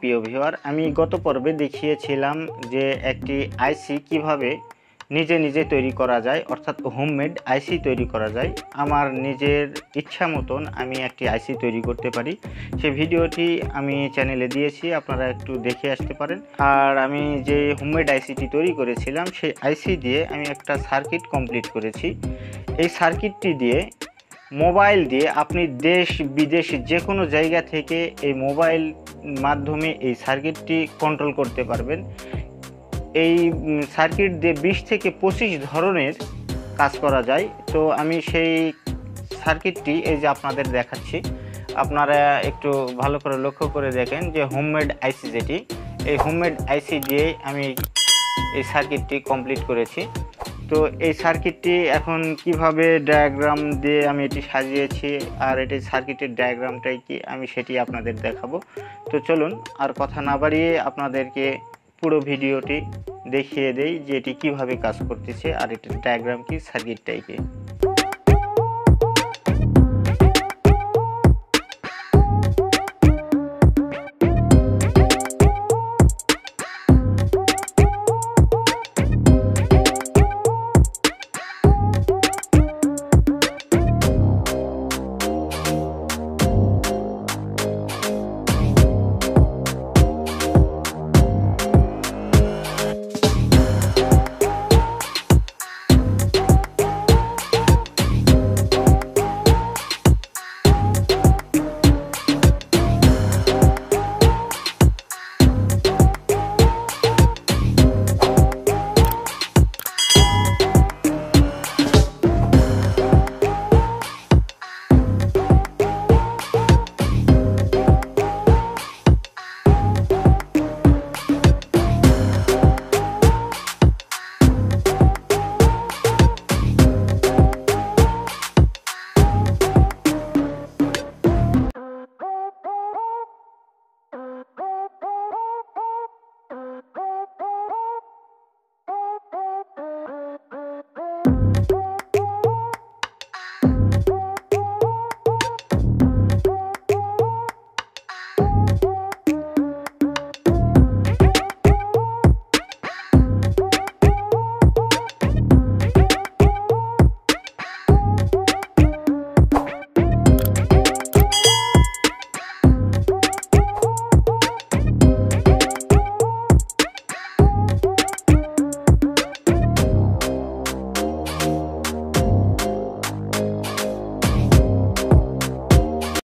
প্রিয় ভিউয়ার, আমি গত পর্বে দেখিয়েছিলাম যে একটি আইসি কিভাবে নিজে নিজে তৈরি করা যায়, অর্থাৎ হোমমেড আইসি তৈরি করা যায়। আমার নিজের ইচ্ছা মতন আমি একটি আইসি তৈরি করতে পারি। সেই ভিডিওটি আমি চ্যানেলে দিয়েছি, আপনারা একটু দেখে আসতে পারেন। আর আমি যে হোমমেড আইসিটি তৈরি করেছিলাম সেই আইসি দিয়ে আমি একটা সার্কিট কমপ্লিট করেছি। এই সার্কিটটি দিয়ে মোবাইল দিয়ে আপনি দেশ বিদেশ যে কোনো জায়গা থেকে এই মোবাইল মাধ্যমে এই সার্কিটটি কন্ট্রোল করতে পারবেন। এই সার্কিট দিয়ে 20 থেকে 25 ধরনের কাজ করা যায়। তো আমি সেই সার্কিটটি এই যে আপনাদের দেখাচ্ছি, আপনারা একটু ভালো করে লক্ষ্য করে দেখেন যে হোমমেড আইসি যেটি, এই হোমমেড আইসি দিয়ে আমি এই সার্কিটটি কমপ্লিট করেছি। তো এই সার্কিটটি এখন কিভাবে ডায়াগ্রাম দিয়ে আমি এটি সাজিয়েছি আর এটি সার্কিটের ডায়াগ্রামটাই কি আমি সেটি আপনাদের দেখাবো। তো চলুন আর কথা না বাড়িয়ে আপনাদেরকে পুরো ভিডিওটি দেখিয়ে দেই যে এটি কীভাবে কাজ করতেছে আর এটির ডায়াগ্রাম কি, সার্কিটটাই কি।